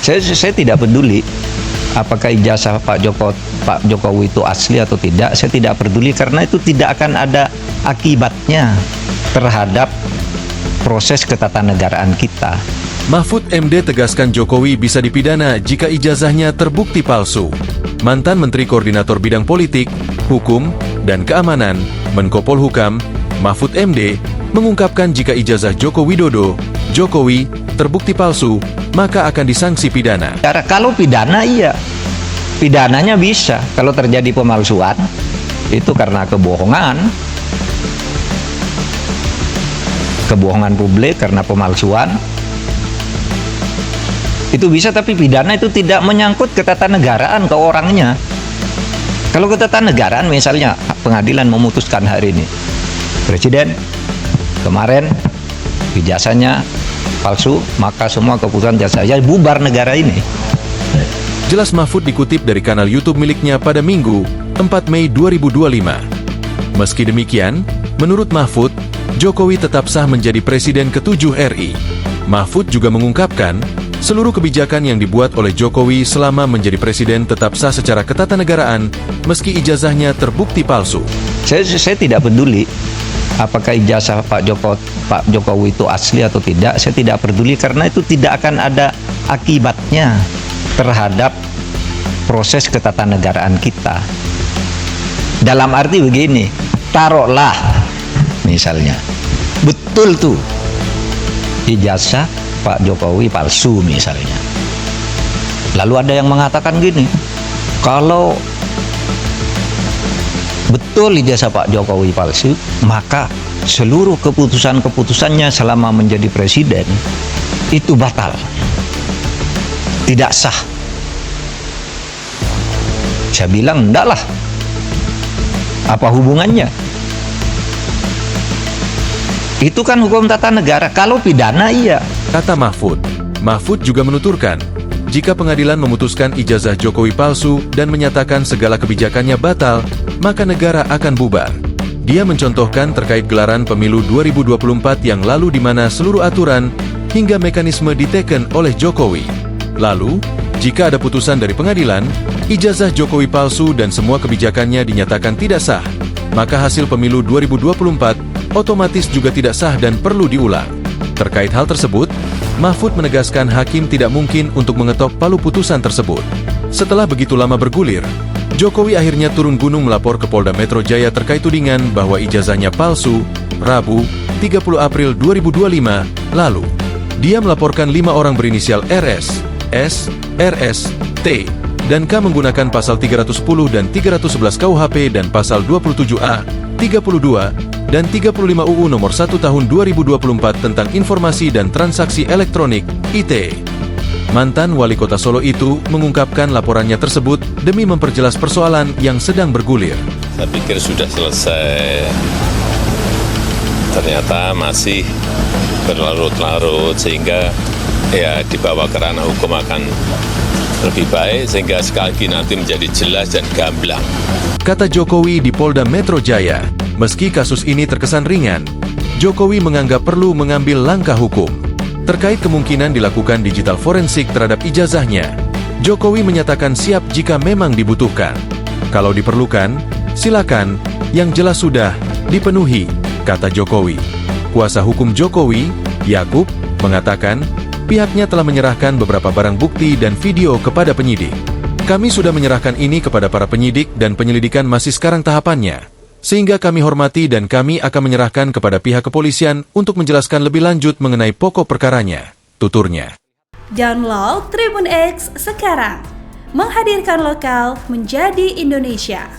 Saya tidak peduli apakah ijazah Pak Jokowi itu asli atau tidak. Saya tidak peduli karena itu tidak akan ada akibatnya terhadap proses ketatanegaraan kita. Mahfud MD tegaskan Jokowi bisa dipidana jika ijazahnya terbukti palsu. Mantan Menteri Koordinator Bidang Politik, Hukum, dan Keamanan, Menko Polhukam, Mahfud MD, mengungkapkan jika ijazah Joko Widodo, Jokowi, terbukti palsu, maka akan disanksi pidana. Kalau pidana iya, pidananya bisa. Kalau terjadi pemalsuan, itu karena kebohongan publik, karena pemalsuan, itu bisa, tapi pidana itu tidak menyangkut ketatanegaraan ke orangnya. Kalau ketatanegaraan, misalnya pengadilan memutuskan hari ini, Presiden kemarin ijazahnya palsu, maka semua keputusan ijazahnya bubar negara ini. Jelas Mahfud dikutip dari kanal YouTube miliknya pada Minggu, 4 Mei 2025. Meski demikian, menurut Mahfud, Jokowi tetap sah menjadi Presiden ke-7 RI. Mahfud juga mengungkapkan, seluruh kebijakan yang dibuat oleh Jokowi selama menjadi presiden tetap sah secara ketatanegaraan, meski ijazahnya terbukti palsu. Saya tidak peduli apakah ijazah Pak Jokowi itu asli atau tidak. Saya tidak peduli karena itu tidak akan ada akibatnya terhadap proses ketatanegaraan kita. Dalam arti begini, taruhlah misalnya betul tuh ijazah Pak Jokowi palsu misalnya. Lalu ada yang mengatakan gini, kalau betul ijazah Pak Jokowi palsu, maka seluruh keputusan-keputusannya selama menjadi presiden itu batal, tidak sah. Saya bilang enggak lah, apa hubungannya? Itu kan hukum tata negara. Kalau pidana iya. Kata Mahfud. Mahfud juga menuturkan, jika pengadilan memutuskan ijazah Jokowi palsu dan menyatakan segala kebijakannya batal, maka negara akan bubar. Dia mencontohkan terkait gelaran pemilu 2024 yang lalu di mana seluruh aturan hingga mekanisme diteken oleh Jokowi. Lalu, jika ada putusan dari pengadilan, ijazah Jokowi palsu dan semua kebijakannya dinyatakan tidak sah, maka hasil pemilu 2024 otomatis juga tidak sah dan perlu diulang. Terkait hal tersebut, Mahfud menegaskan hakim tidak mungkin untuk mengetok palu putusan tersebut. Setelah begitu lama bergulir, Jokowi akhirnya turun gunung melapor ke Polda Metro Jaya terkait tudingan bahwa ijazahnya palsu, Rabu, 30 April 2025 lalu. Dia melaporkan 5 orang berinisial RS, S, RS, T, dan K menggunakan pasal 310 dan 311 KUHP dan pasal 27A, 32, dan 35 UU Nomor 1 Tahun 2024 tentang Informasi dan Transaksi Elektronik, ITE. Mantan Wali Kota Solo itu mengungkapkan laporannya tersebut demi memperjelas persoalan yang sedang bergulir. Saya pikir sudah selesai. Ternyata masih berlarut-larut sehingga ya dibawa ke ranah hukum akan lebih baik sehingga sekali lagi nanti menjadi jelas dan gamblang. Kata Jokowi di Polda Metro Jaya, meski kasus ini terkesan ringan, Jokowi menganggap perlu mengambil langkah hukum. Terkait kemungkinan dilakukan digital forensik terhadap ijazahnya, Jokowi menyatakan siap jika memang dibutuhkan. Kalau diperlukan, silakan, yang jelas sudah dipenuhi, kata Jokowi. Kuasa hukum Jokowi, Yakub, mengatakan pihaknya telah menyerahkan beberapa barang bukti dan video kepada penyidik. Kami sudah menyerahkan ini kepada para penyidik dan penyelidikan masih sekarang tahapannya. Sehingga kami hormati dan kami akan menyerahkan kepada pihak kepolisian untuk menjelaskan lebih lanjut mengenai pokok perkaranya, tuturnya. Download Tribun X sekarang, menghadirkan lokal menjadi Indonesia.